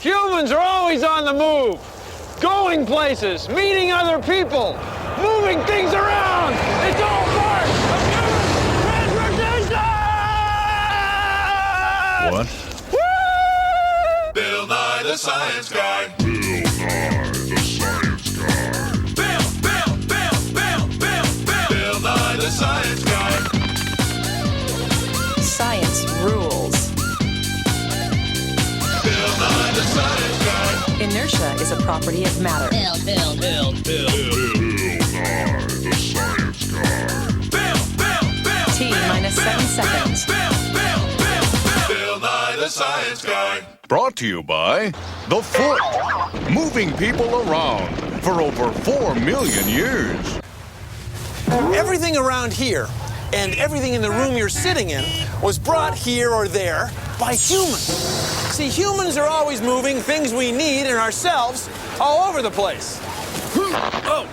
Humans are always on the move, going places, meeting other people, moving things around. It's all part of human transportation! What? Woo! Bill Nye the Science Guy. Bill Nye the Science Guy. Bill Nye the Science Guy. Science rules. Bill Nye the Science Guy. Inertia is a property of matter. Bill Nye the Science Guy. T minus 7 seconds. Bill Nye the Science Guy. Brought to you by The Foot, moving people around for over 4 million years. Everything around here and everything in the room you're sitting in was brought here or there by humans. See, humans are always moving things we need and ourselves all over the place. Oh.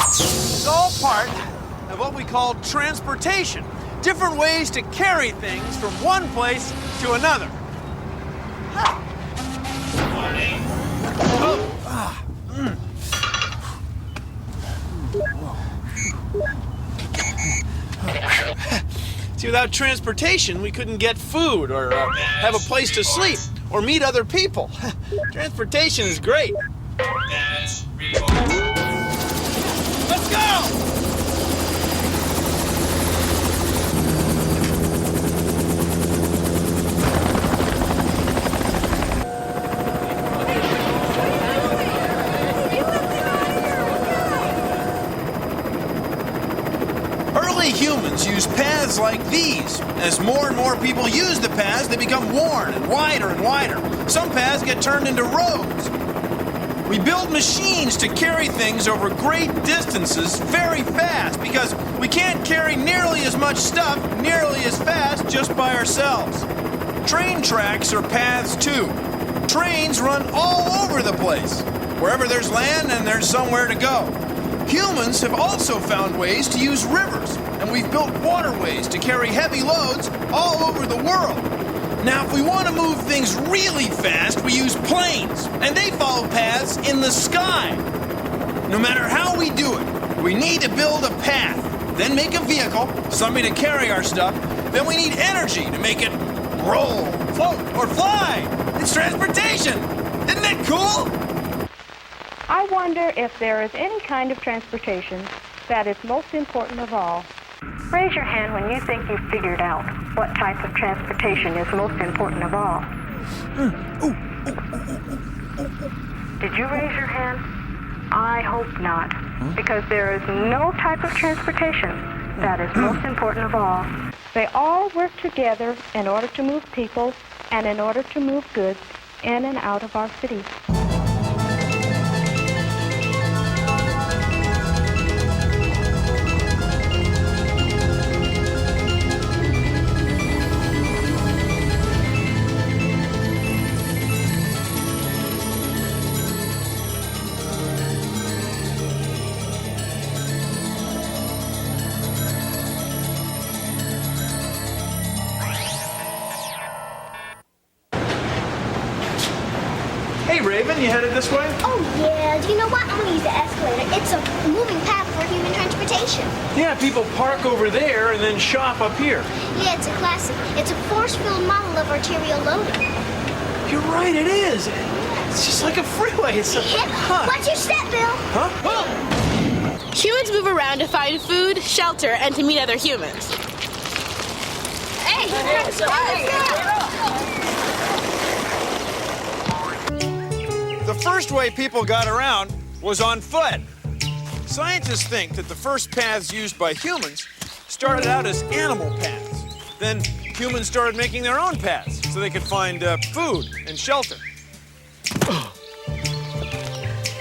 It's all part of what we call transportation. Different ways to carry things from one place to another. See, without transportation, we couldn't get food or have a place to sleep or meet other people. Transportation is great. Let's go! Early humans used paths like these. As more and more people use the paths, they become worn and wider and wider. Some paths get turned into roads. We build machines to carry things over great distances very fast because we can't carry nearly as much stuff nearly as fast just by ourselves. Train tracks are paths too. Trains run all over the place. Wherever there's land and there's somewhere to go. Humans have also found ways to use rivers, and we've built waterways to carry heavy loads all over the world. Now, if we want to move things really fast, we use planes, and they follow paths in the sky. No matter how we do it, we need to build a path, then make a vehicle, something to carry our stuff, then we need energy to make it roll, float, or fly. It's transportation. Isn't it cool? I wonder if there is any kind of transportation that is most important of all. Raise your hand when you think you've figured out what type of transportation is most important of all. Did you raise your hand? I hope not, because there is no type of transportation that is most important of all. They all work together in order to move people and in order to move goods in and out of our cities. Hey, Raven, you headed this way? Oh, yeah. Do you know what? I'm going to use the escalator. It's a moving path for human transportation. Yeah, people park over there and then shop up here. Yeah, it's a classic. It's a force-filled model of arterial loading. You're right, it is. It's just like a freeway. It's a, Watch your step, Bill. Huh? Humans move around to find food, shelter, and to meet other humans. Hey! The first way people got around was on foot. Scientists think that the first paths used by humans started out as animal paths. Then humans started making their own paths so they could find food and shelter.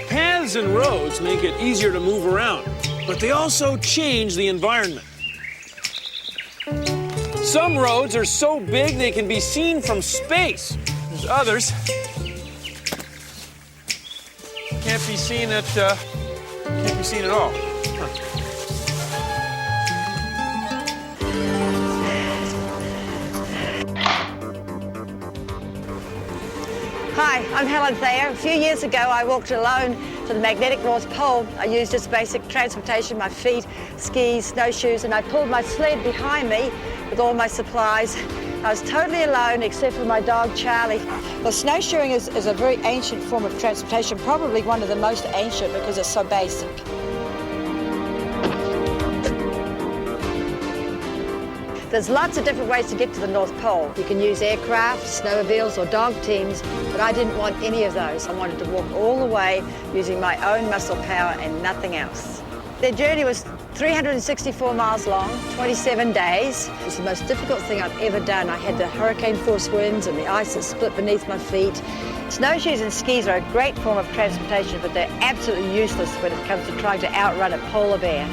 Paths and roads make it easier to move around, but they also change the environment. Some roads are so big they can be seen from space. There's others can't be seen at Can't be seen at all. Hi, I'm Helen Thayer. A few years ago, I walked alone to the magnetic North Pole. I used as basic transportation my feet, skis, snowshoes, and I pulled my sled behind me with all my supplies. I was totally alone except for my dog, Charlie. Well, snowshoeing is a very ancient form of transportation, probably one of the most ancient because it's so basic. There's lots of different ways to get to the North Pole. You can use aircraft, snowmobiles, or dog teams, but I didn't want any of those. I wanted to walk all the way using my own muscle power and nothing else. Their journey was 364 miles long, 27 days. It was the most difficult thing I've ever done. I had the hurricane-force winds and the ice that split beneath my feet. Snowshoes and skis are a great form of transportation, but they're absolutely useless when it comes to trying to outrun a polar bear.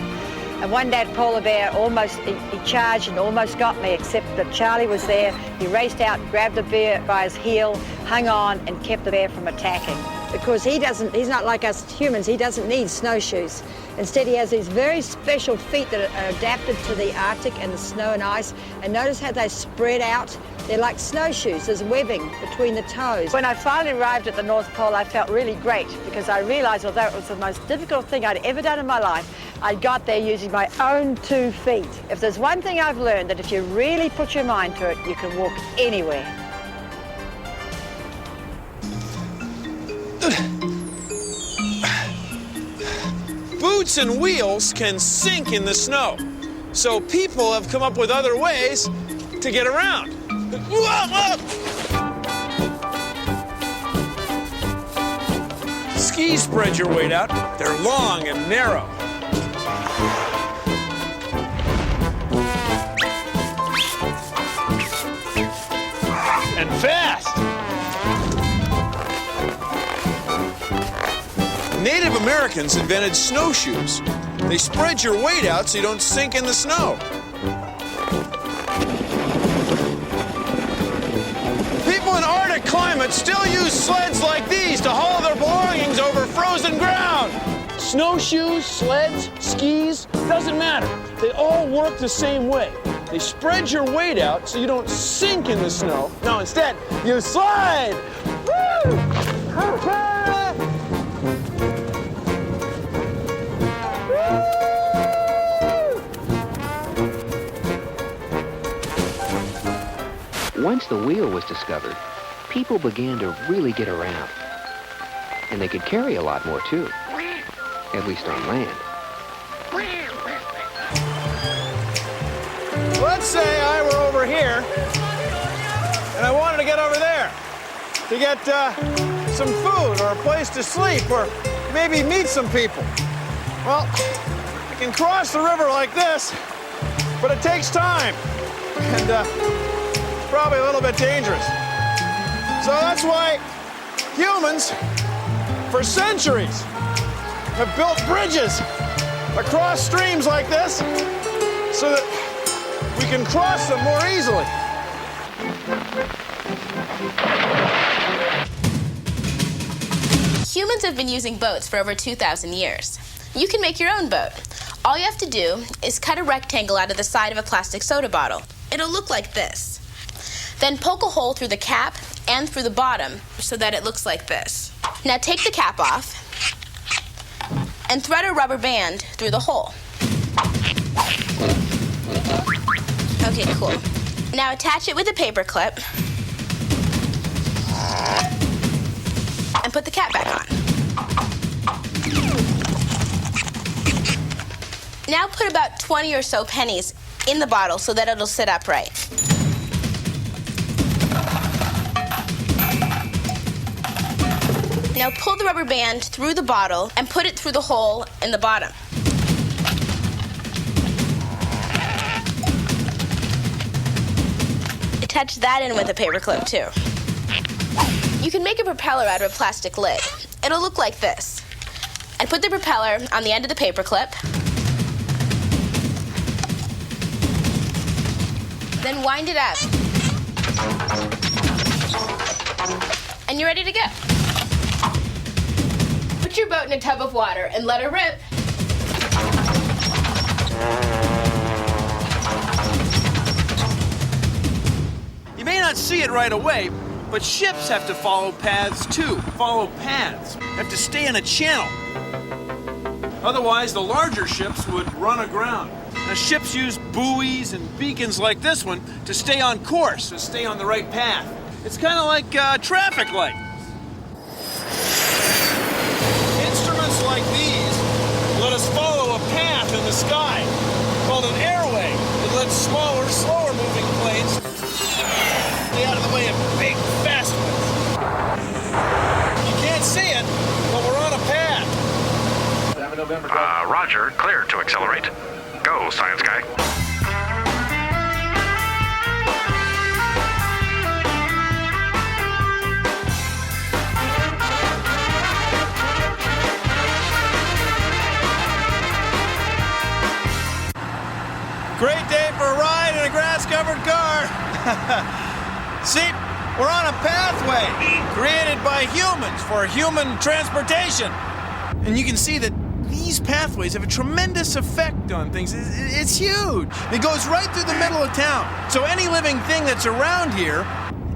And one day, polar bear he charged and almost got me, except that Charlie was there. He raced out, grabbed the bear by his heel, hung on, and kept the bear from attacking. Because he's not like us humans, he doesn't need snowshoes. Instead, he has these very special feet that are adapted to the Arctic and the snow and ice. And notice how they spread out? They're like snowshoes. There's webbing between the toes. When I finally arrived at the North Pole, I felt really great because I realized, although it was the most difficult thing I'd ever done in my life, I got there using my own 2 feet. If there's one thing I've learned, that if you really put your mind to it, you can walk anywhere. Boots and wheels can sink in the snow, so people have come up with other ways to get around. Skis spread your weight out. They're long and narrow. And fast. Native Americans invented snowshoes. They spread your weight out so you don't sink in the snow. People in Arctic climates still use sleds like these to haul their belongings over frozen ground. Snowshoes, sleds, skis, doesn't matter. They all work the same way. They spread your weight out so you don't sink in the snow. No, instead, you slide. Woo! Once the wheel was discovered, people began to really get around. And they could carry a lot more, too. At least on land. Let's say I were over here, and I wanted to get over there to get some food or a place to sleep or maybe meet some people. Well, I can cross the river like this, but it takes time, and probably a little bit dangerous. So that's why humans, for centuries, have built bridges across streams like this so that we can cross them more easily. Humans have been using boats for over 2,000 years. You can make your own boat. All you have to do is cut a rectangle out of the side of a plastic soda bottle. It'll look like this. Then poke a hole through the cap and through the bottom so that it looks like this. Now take the cap off and thread a rubber band through the hole. Okay, cool. Now attach it with a paper clip and put the cap back on. Now put about 20 or so pennies in the bottle so that it'll sit upright. Now pull the rubber band through the bottle and put it through the hole in the bottom. Attach that in with a paper clip too. You can make a propeller out of a plastic lid. It'll look like this. And put the propeller on the end of the paper clip. Then wind it up. And you're ready to go. Put your boat in a tub of water and let her rip. see it right away, but ships have to follow paths too. Follow paths. Have to stay in a channel. Otherwise, the larger ships would run aground. Now, ships use buoys and beacons like this one to stay on course, to stay on the right path. It's kind of like traffic light. Instruments like these let us follow a path in the sky called an airway. It lets smaller, slower moving planes stay out of the way of big, fast ones. You can't see it, but we're on a path. Roger, clear to accelerate. Go, science guy. Great day for a ride in a grass-covered car. See, we're on a pathway created by humans for human transportation. And you can see that these pathways have a tremendous effect on things. It's huge. It goes right through the middle of town. So any living thing that's around here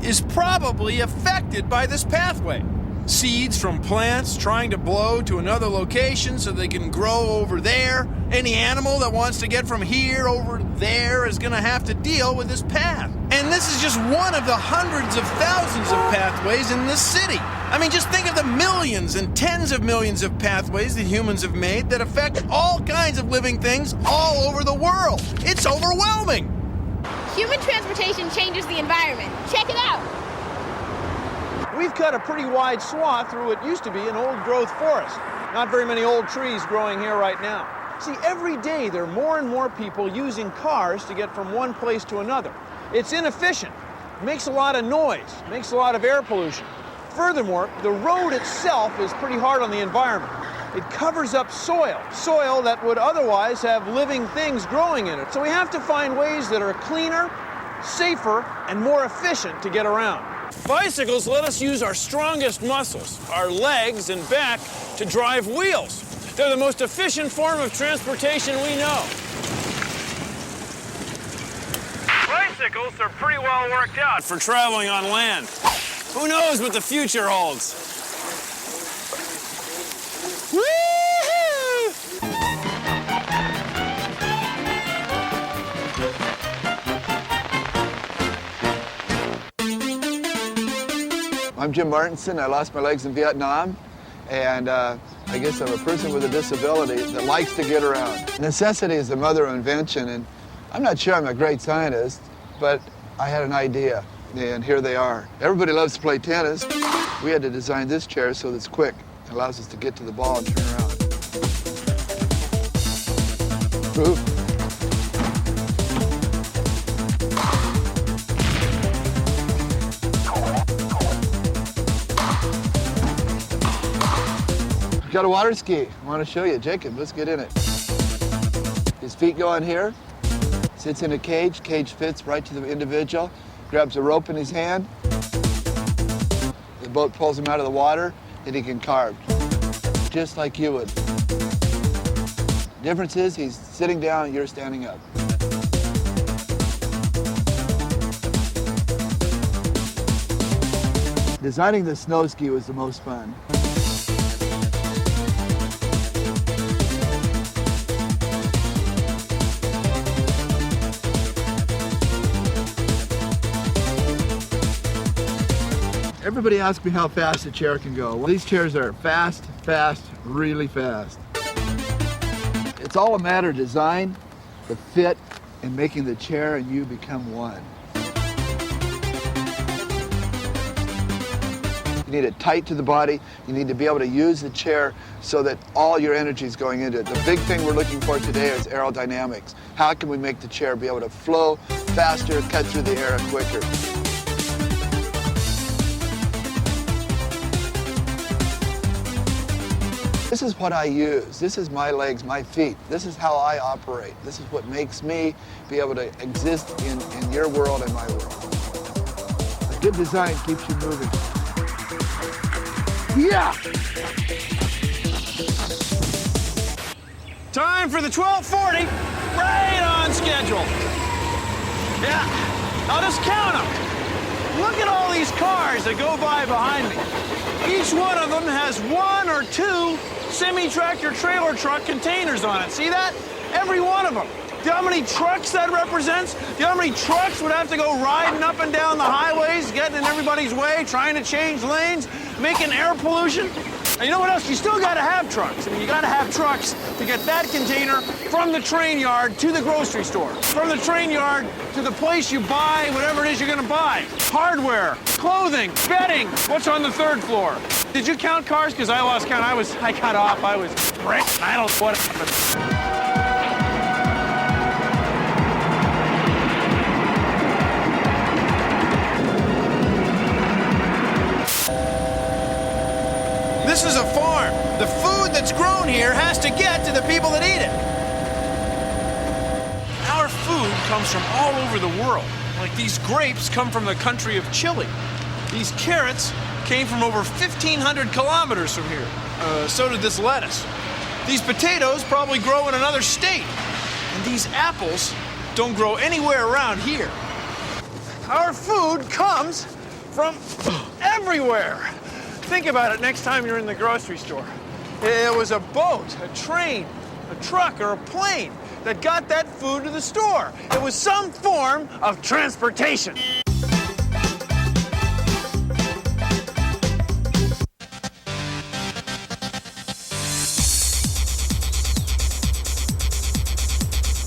is probably affected by this pathway. Seeds from plants trying to blow to another location so they can grow over there. Any animal that wants to get from here over there is going to have to deal with this path. And this is just one of the hundreds of thousands of pathways in this city. I mean, just think of the millions and tens of millions of pathways that humans have made that affect all kinds of living things all over the world. It's overwhelming. Human transportation changes the environment. Check it out. We've cut a pretty wide swath through what used to be an old-growth forest. Not very many old trees growing here right now. See, every day there are more and more people using cars to get from one place to another. It's inefficient, makes a lot of noise, makes a lot of air pollution. Furthermore, the road itself is pretty hard on the environment. It covers up soil that would otherwise have living things growing in it. So we have to find ways that are cleaner, safer, and more efficient to get around. Bicycles let us use our strongest muscles, our legs and back, to drive wheels. They're the most efficient form of transportation we know. Bicycles are pretty well worked out for traveling on land. Who knows what the future holds? Woo-hoo! I'm Jim Martinson. I lost my legs in Vietnam, and I guess I'm a person with a disability that likes to get around. Necessity is the mother of invention, and I'm not sure I'm a great scientist, but I had an idea, and here they are. Everybody loves to play tennis. We had to design this chair so that it's quick. It allows us to get to the ball and turn around. Move. Got a water ski. I want to show you. Jacob, let's get in it. His feet go on here. Sits in a cage. Cage fits right to the individual. Grabs a rope in his hand. The boat pulls him out of the water, and he can carve. Just like you would. Difference is he's sitting down, you're standing up. Designing the snow ski was the most fun. Everybody asks me how fast a chair can go. Well, these chairs are fast, really fast. It's all a matter of design, the fit, and making the chair and you become one. You need it tight to the body. You need to be able to use the chair so that all your energy is going into it. The big thing we're looking for today is aerodynamics. How can we make the chair be able to flow faster, cut through the air quicker? This is what I use. This is my legs, my feet. This is how I operate. This is what makes me be able to exist in your world and my world. A good design keeps you moving. Yeah! Time for the 1240, right on schedule. Yeah, I'll just count them. Look at all these cars that go by behind me. Each one of them has 1 or 2 semi-tractor trailer truck containers on it. See that? Every one of them. Do you know how many trucks that represents? Do you know how many trucks would have to go riding up and down the highways, getting in everybody's way, trying to change lanes, making air pollution? And you know what else? You still got to have trucks. I mean, you got to have trucks to get that container from the train yard to the grocery store, from the train yard to the place you buy whatever it is you're going to buy. Hardware, clothing, bedding. What's on the 3rd floor? Did you count cars? Because I lost count. I got off. I was wrecked. I don't know what happened. This is a farm. The food that's grown here has to get to the people that eat it. Our food comes from all over the world. Like these grapes come from the country of Chile. These carrots came from over 1,500 kilometers from here. So did this lettuce. These potatoes probably grow in another state. And these apples don't grow anywhere around here. Our food comes from everywhere. Think about it next time you're in the grocery store. It was a boat, a train, a truck, or a plane that got that food to the store. It was some form of transportation.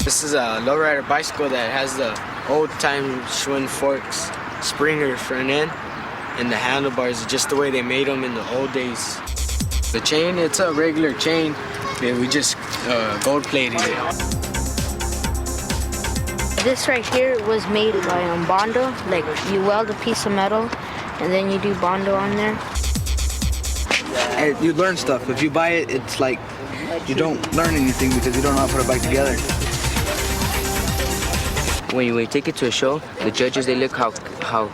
This is a lowrider bicycle that has the old-time Schwinn forks, Springer front end, and the handlebars are just the way they made them in the old days. The chain, it's a regular chain. We just gold-plated it. This right here was made by Bondo. Like, you weld a piece of metal, and then you do Bondo on there. And you learn stuff. If you buy it, it's like you don't learn anything because you don't know how to put it back together. When you take it to a show, the judges, they look how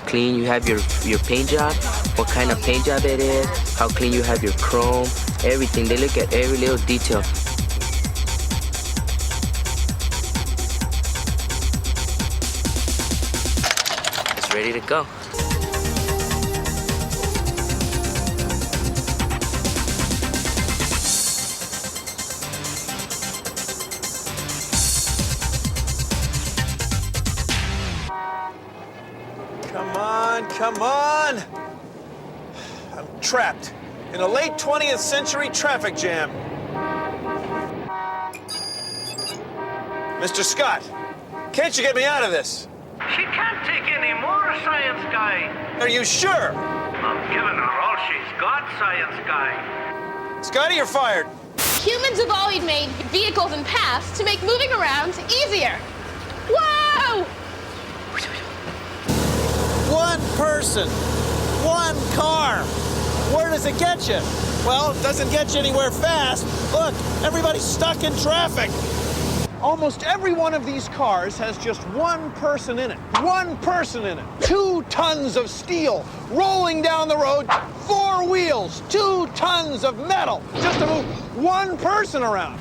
clean you have your paint job, what kind of paint job it is, how clean you have your chrome, everything. They look at every little detail. It's ready to go. Come on! I'm trapped in a late 20th century traffic jam. Mr. Scott, can't you get me out of this? She can't take any more, Science Guy. Are you sure? I'm giving her all she's got, Science Guy. Scotty, you're fired. Humans have always made vehicles and paths to make moving around easier. Whoa! One person, one car. Where does it get you? Well, it doesn't get you anywhere fast. Look, everybody's stuck in traffic. Almost every one of these cars has just one person in it. One person in it. 2 tons of steel rolling down the road, 4 wheels, 2 tons of metal, just to move one person around.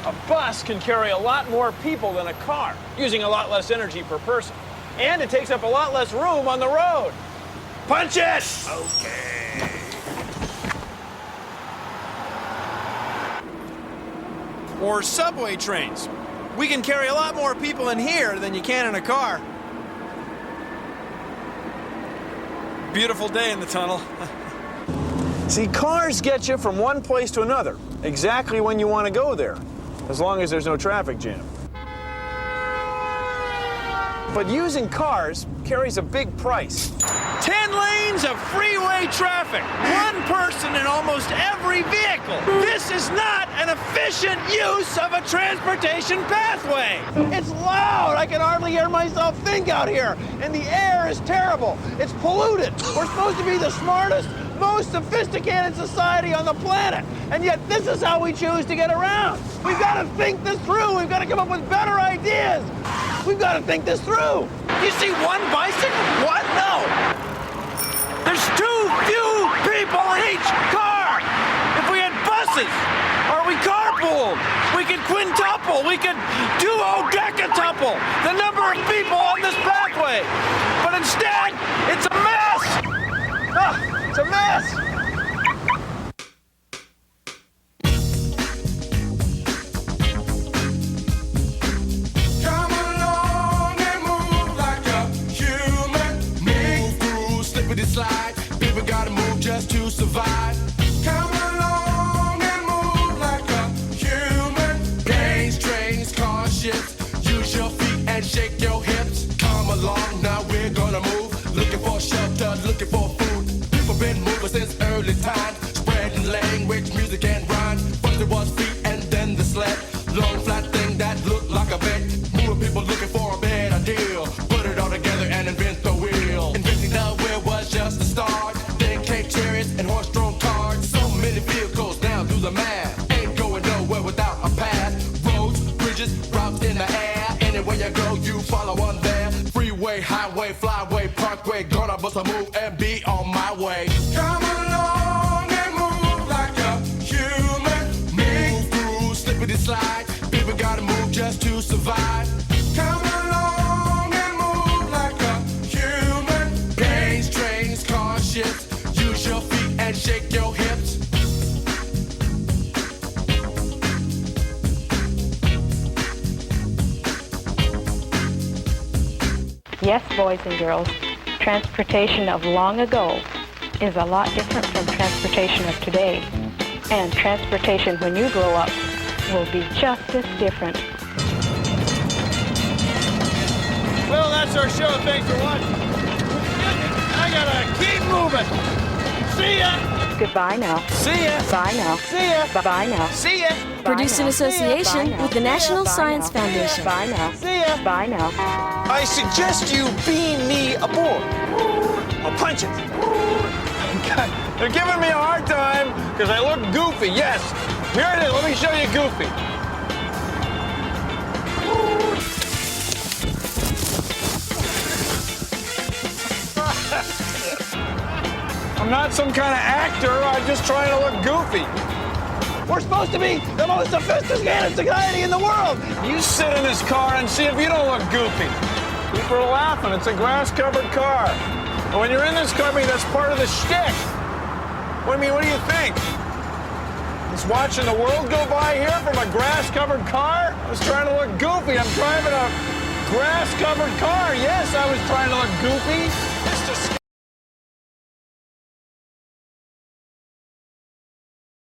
A bus can carry a lot more people than a car, using a lot less energy per person. And it takes up a lot less room on the road. Punch it! Okay. Or subway trains. We can carry a lot more people in here than you can in a car. Beautiful day in the tunnel. See, cars get you from one place to another, exactly when you want to go there, as long as there's no traffic jam. But using cars carries a big price. 10 lanes of freeway traffic, one person in almost every vehicle. This is not an efficient use of a transportation pathway. It's loud. I can hardly hear myself think out here. And the air is terrible. It's polluted. We're supposed to be the smartest, most sophisticated society on the planet. And yet this is how we choose to get around. We've got to think this through. We've got to come up with better ideas. We've got to think this through. You see one bicycle? What? No. There's too few people in each car. If we had buses, or we carpooled, We could quintuple, we could duodecatuple the number of people on this pathway. But instead, it's a mess. It's a mess. Come along and move like a human. Move through, slippity slide. People gotta move just to survive. Come along and move like a human. Planes, trains, cars, ships. Use your feet and shake your hips. Come along, now we're gonna move. Looking for shelter, looking for food. People been moving since early times. Spreading language, music and rhymes. First it was feet and then the sled. Long flat thing that looked like a bed. Moving people looking for a better deal. Put it all together and invent the wheel. Inventing the wheel was just the start. Then came chariots and horse-drawn cars. So many vehicles, now do the math. Ain't going nowhere without a path. Roads, bridges, routes in the air. Anywhere you go, you follow on there. Freeway, highway, flyway, parkway. Gonna bust a move and be on my way. Come along and move like a human. Move through, slippity slide. People gotta move just to survive. Come along and move like a human. Planes, trains, cars, ships. Use your feet and shake your hips. Yes, boys and girls, transportation of long ago is a lot different from transportation of today. And transportation when you grow up will be just as different. Well, that's our show. Thanks for watching. I gotta keep moving. See ya. Goodbye now. See ya. Bye now. See ya. Bye now. See ya. Produced in association with the National Science Foundation. Bye now. See ya. Bye now. I suggest you beam me aboard. I'll punch it. God, they're giving me a hard time because I look goofy. Yes. Here it is. Let me show you Goofy. I'm not some kind of actor. I'm just trying to look goofy. We're supposed to be the most sophisticated society in the world. You sit in this car and see if you don't look goofy. People are laughing. It's a grass-covered car. And when you're in this car, I mean, that's part of the shtick. What do you think? Just watching the world go by here from a grass-covered car? I was trying to look goofy. I'm driving a grass-covered car. Yes, I was trying to look goofy.